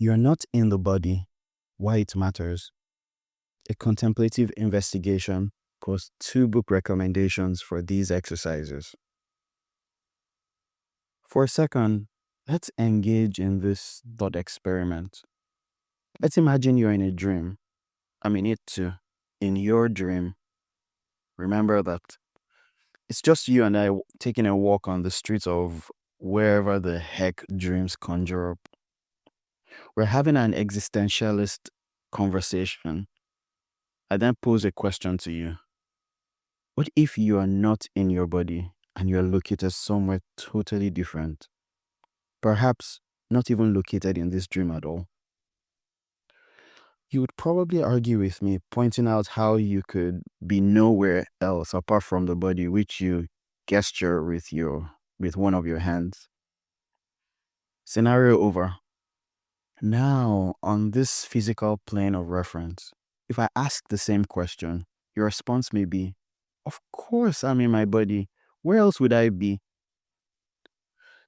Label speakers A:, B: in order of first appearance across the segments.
A: You're not in the body. Why it matters. A contemplative investigation posts 2 book recommendations for these exercises. For a second, let's engage in this thought experiment. Let's imagine you're in a dream. I mean, it too. In your dream, remember that it's just you and I taking a walk on the streets of wherever the heck dreams conjure up. We're having an existentialist conversation. I then pose a question to you. What if you are not in your body and you're located somewhere totally different? Perhaps not even located in this dream at all. You would probably argue with me, pointing out how you could be nowhere else apart from the body, which you gesture with one of your hands. Scenario over. Now, on this physical plane of reference, if I ask the same question, your response may be, of course I'm in my body. Where else would I be?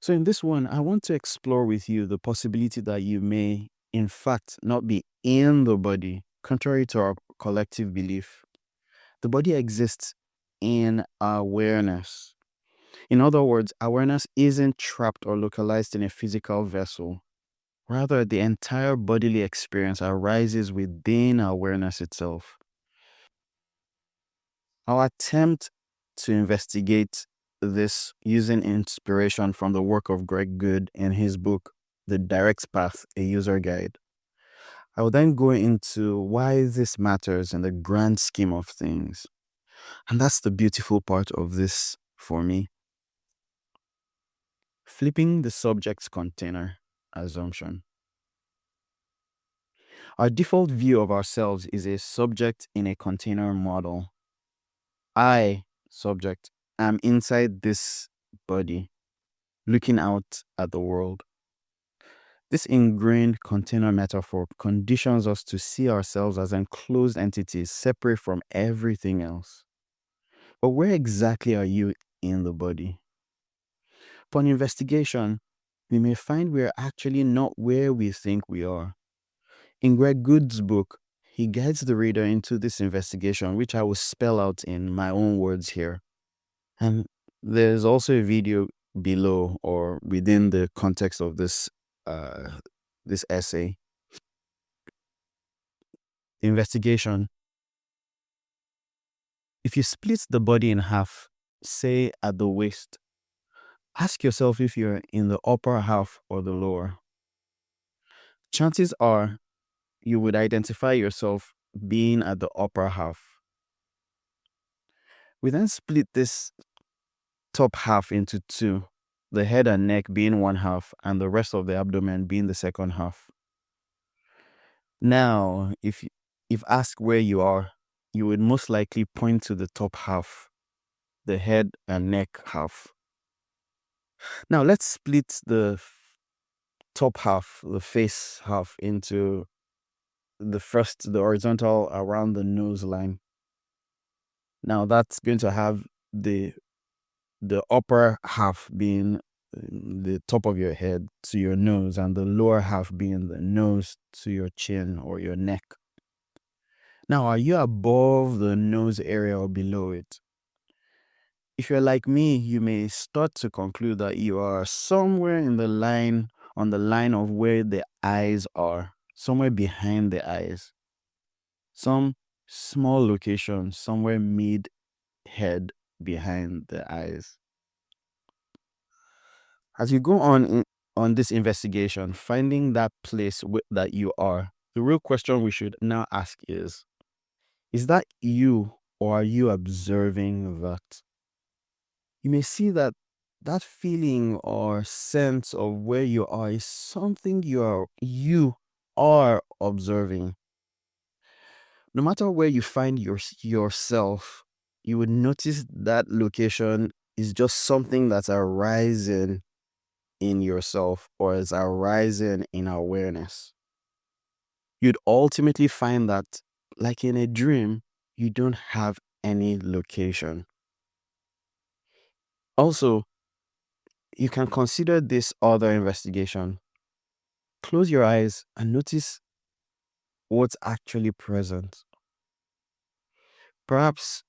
A: So in this one, I want to explore with you the possibility that you may, in fact, not be in the body, contrary to our collective belief. The body exists in awareness. In other words, awareness isn't trapped or localized in a physical vessel. Rather, the entire bodily experience arises within awareness itself. I'll attempt to investigate this using inspiration from the work of Greg Goode in his book, The Direct Path, A User Guide. I will then go into why this matters in the grand scheme of things. And that's the beautiful part of this for me. Flipping the subject's container assumption. Our default view of ourselves is a subject in a container model. I, subject, am inside this body, looking out at the world. This ingrained container metaphor conditions us to see ourselves as enclosed entities separate from everything else. But where exactly are you in the body? Upon investigation, we may find we are actually not where we think we are. In Greg Goode's book, he guides the reader into this investigation, which I will spell out in my own words here. And there's also a video below or within the context of this essay. Investigation. If you split the body in half, say at the waist, ask yourself if you're in the upper half or the lower. Chances are you would identify yourself being at the upper half. We then split this top half into 2, the head and neck being one half and the rest of the abdomen being the second half. Now, if asked where you are, you would most likely point to the top half, the head and neck half. Now, let's split the top half, the face half, into the horizontal around the nose line. Now, that's going to have the upper half being the top of your head to your nose and the lower half being the nose to your chin or your neck. Now, are you above the nose area or below it? If you're like me, you may start to conclude that you are somewhere on the line of where the eyes are, somewhere behind the eyes. Some small location, somewhere mid-head behind the eyes. As you go on this investigation, finding that place that you are, the real question we should now ask is that you or are you observing that? You may see that feeling or sense of where you are is something you are observing. No matter where you find yourself, you would notice that location is just something that's arising in yourself or is arising in awareness. You'd ultimately find that, like in a dream, you don't have any location. Also, you can consider this other investigation. Close your eyes and notice what's actually present. Perhaps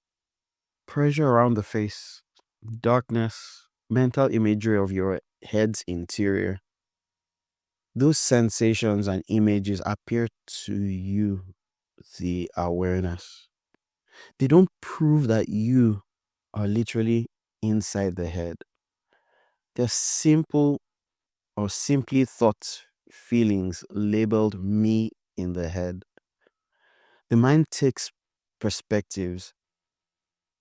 A: pressure around the face, darkness, mental imagery of your head's interior. Those sensations and images appear to you the awareness. They don't prove that you are literally inside the head. They're simple or simply thoughts, feelings labeled me in the head. The mind takes perspectives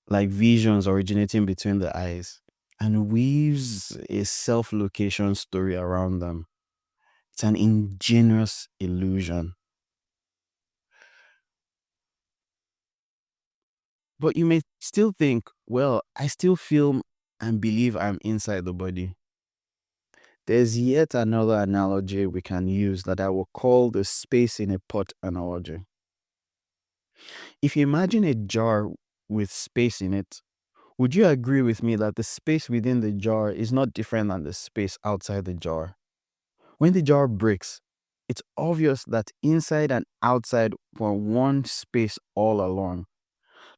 A: like visions originating between the eyes and weaves a self location story around them. It's an ingenious illusion. But you may still think, well, I still feel and believe I'm inside the body. There's yet another analogy we can use that I will call the space in a pot analogy. If you imagine a jar with space in it, would you agree with me that the space within the jar is not different than the space outside the jar? When the jar breaks, it's obvious that inside and outside were one space all along.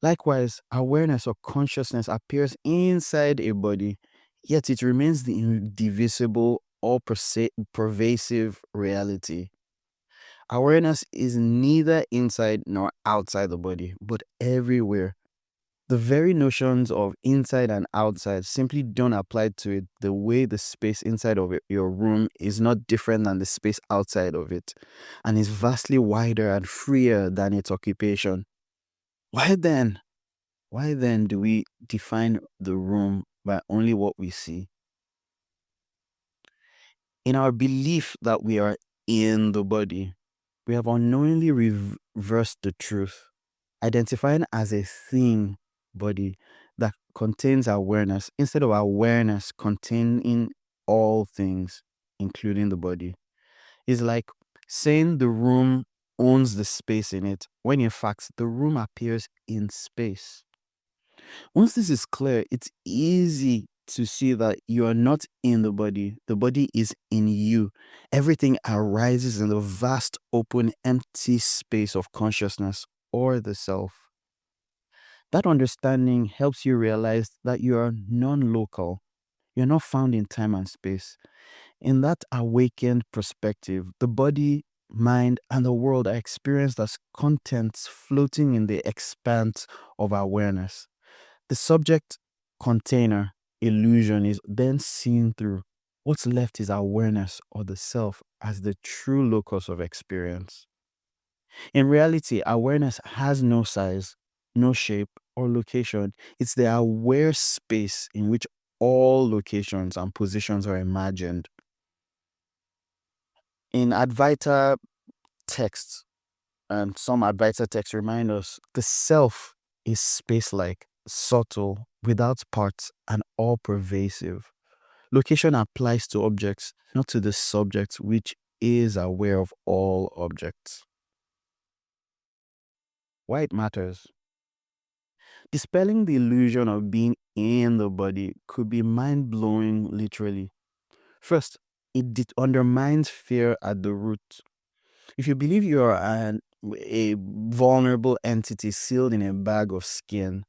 A: Likewise, awareness or consciousness appears inside a body, yet it remains the indivisible, all pervasive reality. Awareness is neither inside nor outside the body, but everywhere. The very notions of inside and outside simply don't apply to it the way the space inside of your room is not different than the space outside of it, and is vastly wider and freer than its occupation. Why then? Why then do we define the room by only what we see? In our belief that we are in the body, we have unknowingly reversed the truth, identifying as a thing body that contains awareness instead of awareness containing all things, including the body. It's like saying the room owns the space in it, when in fact the room appears in space. Once this is clear, it's easy to see that you are not in the body is in you. Everything arises in the vast, open, empty space of consciousness or the self. That understanding helps you realize that you are non local. You're not found in time and space. In that awakened perspective, the body, mind, and the world are experienced as contents floating in the expanse of awareness. The subject container illusion is then seen through. What's left is awareness or the self as the true locus of experience. In reality, awareness has no size, no shape, or location. It's the aware space in which all locations and positions are imagined. In Advaita texts, and some Advaita texts remind us, the self is space-like, subtle, without parts, and all-pervasive. Location applies to objects, not to the subject, which is aware of all objects. Why it matters? Dispelling the illusion of being in the body could be mind-blowing, literally. First, it undermines fear at the root. If you believe you are a vulnerable entity sealed in a bag of skin,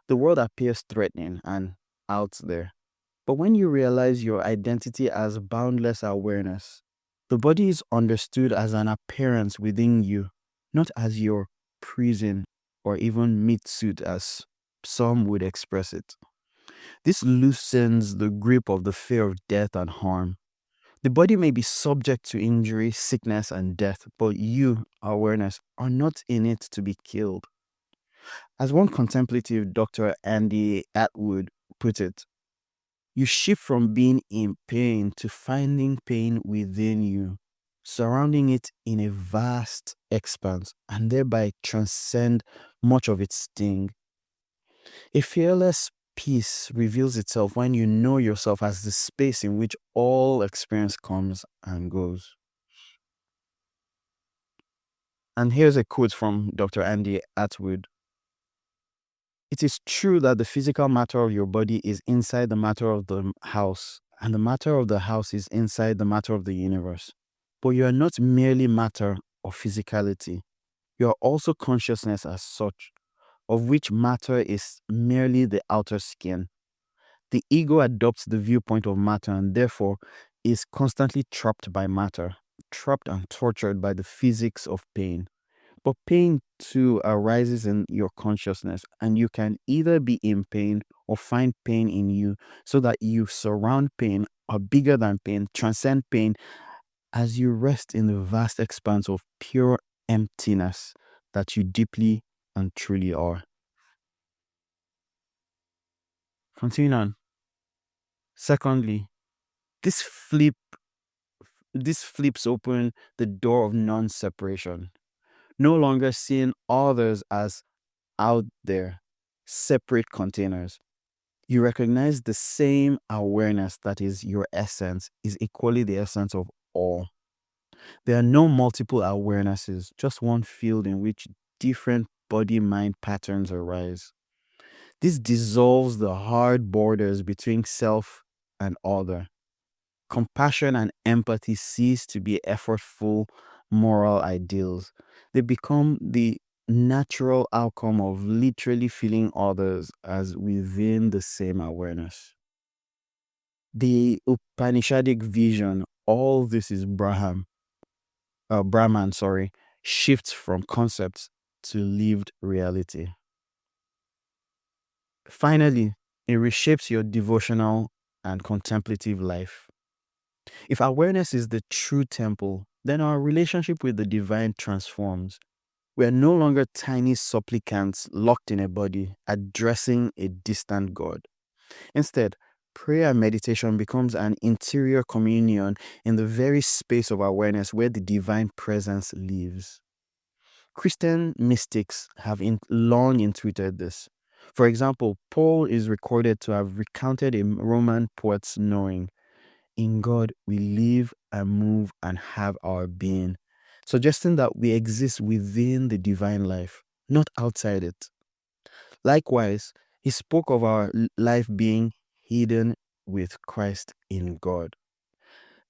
A: the world appears threatening and out there. But when you realize your identity as boundless awareness, the body is understood as an appearance within you, not as your prison or even meat suit as some would express it. This loosens the grip of the fear of death and harm. The body may be subject to injury, sickness, and death, but you, awareness, are not in it to be killed. As one contemplative Dr. Andy Atwood put it, you shift from being in pain to finding pain within you, surrounding it in a vast expanse, and thereby transcend much of its sting. A fearless peace reveals itself when you know yourself as the space in which all experience comes and goes. And here's a quote from Dr. Andy Atwood. It is true that the physical matter of your body is inside the matter of the house, and the matter of the house is inside the matter of the universe. But you are not merely matter or physicality. You are also consciousness as such, of which matter is merely the outer skin. The ego adopts the viewpoint of matter and therefore is constantly trapped by matter, trapped and tortured by the physics of pain. But pain too arises in your consciousness, and you can either be in pain or find pain in you, so that you surround pain, are bigger than pain, transcend pain, as you rest in the vast expanse of pure emptiness that you deeply and truly are. Continue on. Secondly, this flip this flips open the door of non-separation, no longer seeing others as out there, separate containers. You recognize the same awareness that is your essence is equally the essence of all. There are no multiple awarenesses, just one field in which different body mind patterns arise. This dissolves the hard borders between self and other. Compassion and empathy cease to be effortful moral ideals. They become the natural outcome of literally feeling others as within the same awareness. The Upanishadic vision, all this is Brahman, shifts from concepts to lived reality. Finally, it reshapes your devotional and contemplative life. If awareness is the true temple, then our relationship with the divine transforms. We are no longer tiny supplicants locked in a body, addressing a distant God. Instead, prayer and meditation becomes an interior communion in the very space of awareness where the divine presence lives. Christian mystics have long intuited this. For example, Paul is recorded to have recounted a Roman poet's knowing, "In God we live and move and have our being," suggesting that we exist within the divine life, not outside it. Likewise, he spoke of our life being hidden with Christ in God.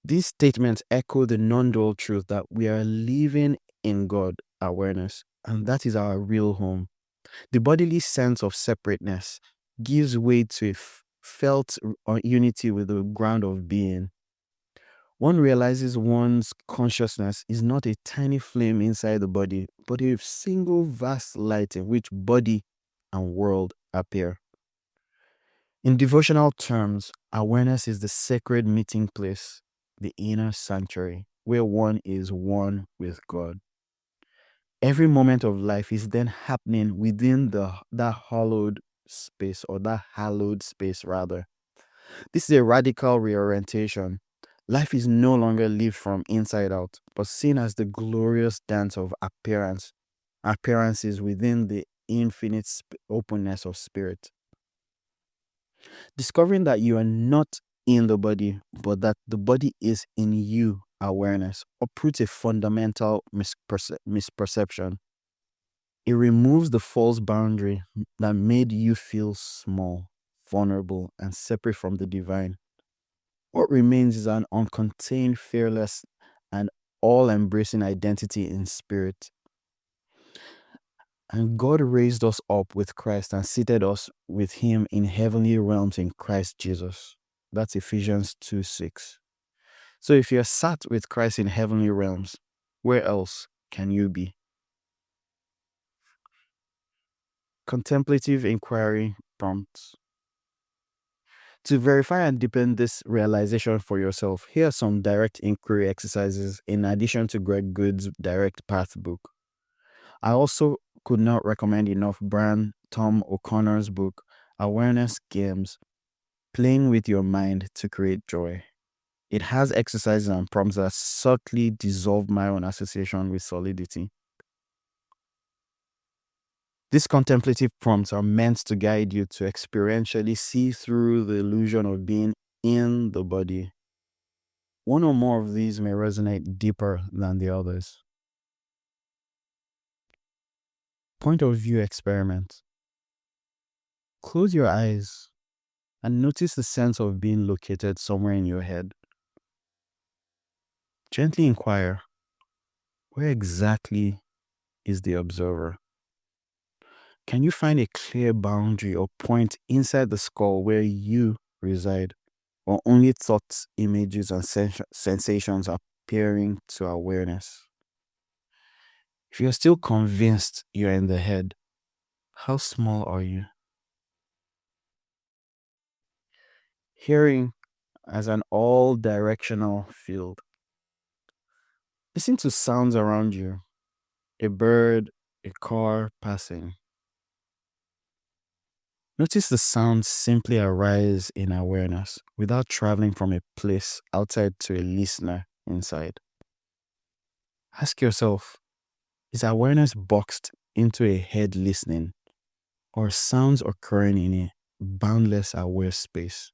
A: These statements echo the non-dual truth that we are living in God awareness, and that is our real home. The bodily sense of separateness gives way to a felt unity with the ground of being. One realizes one's consciousness is not a tiny flame inside the body, but a single vast light in which body and world appear. In devotional terms, awareness is the sacred meeting place, the inner sanctuary, where one is one with God. Every moment of life is then happening within that hallowed space rather. This is a radical reorientation. Life is no longer lived from inside out, but seen as the glorious dance of appearances within the infinite openness of spirit. Discovering that you are not in the body, but that the body is in you awareness uproots a fundamental misperception. It removes the false boundary that made you feel small, vulnerable, and separate from the divine. What remains is an uncontained, fearless, and all embracing identity in spirit. And God raised us up with Christ and seated us with Him in heavenly realms in Christ Jesus. That's Ephesians 2:6. So if you're sat with Christ in heavenly realms, where else can you be? Contemplative inquiry prompts. To verify and deepen this realization for yourself, here are some direct inquiry exercises in addition to Greg Goode's Direct Path book. I also could not recommend enough Brian Tom O'Connor's book, Awareness Games, Playing with Your Mind to Create Joy. It has exercises and prompts that subtly dissolve my own association with solidity. These contemplative prompts are meant to guide you to experientially see through the illusion of being in the body. One or more of these may resonate deeper than the others. Point of view experiment. Close your eyes and notice the sense of being located somewhere in your head. Gently inquire, where exactly is the observer? Can you find a clear boundary or point inside the skull where you reside, or only thoughts, images, and sensations are appearing to awareness? If you're still convinced you're in the head, how small are you? Hearing as an all directional field. Listen to sounds around you, a bird, a car passing. Notice the sounds simply arise in awareness without traveling from a place outside to a listener inside. Ask yourself, is awareness boxed into a head listening, or sounds occurring in a boundless aware space?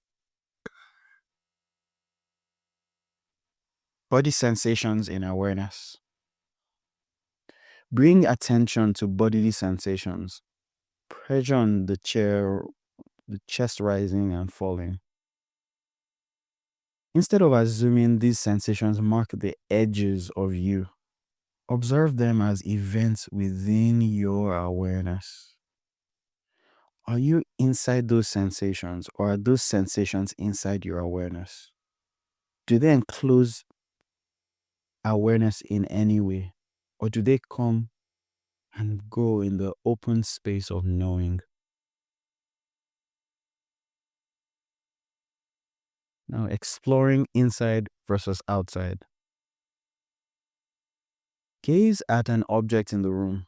A: Body sensations in awareness. Bring attention to bodily sensations. Pressure on the chair, the chest rising and falling. Instead of assuming these sensations mark the edges of you, observe them as events within your awareness. Are you inside those sensations, or are those sensations inside your awareness? Do they enclose awareness in any way, or do they come and go in the open space of knowing? Now, exploring inside versus outside. Gaze at an object in the room.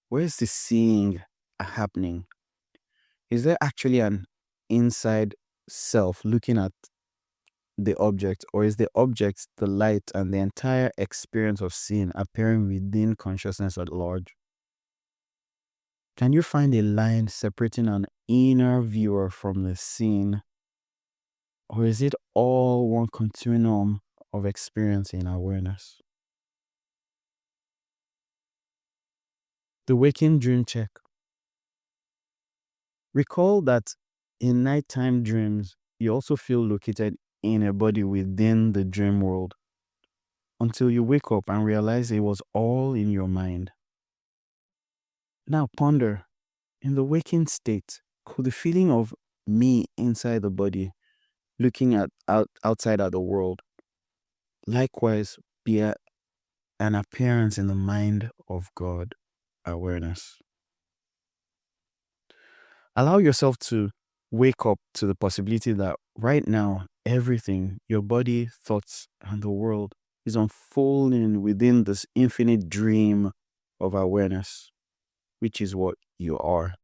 A: Where is the seeing happening? Is there actually an inside self looking at the object, or is the object the light and the entire experience of seeing appearing within consciousness at large? Can you find a line separating an inner viewer from the scene, or is it all one continuum of experience in awareness? The waking dream check. Recall that in nighttime dreams, you also feel located in a body within the dream world until you wake up and realize it was all in your mind. Now ponder, in the waking state, could the feeling of me inside the body, looking outside at the world, likewise be an appearance in the mind of God awareness? Allow yourself to wake up to the possibility that right now, everything, your body, thoughts, and the world is unfolding within this infinite dream of awareness, which is what you are.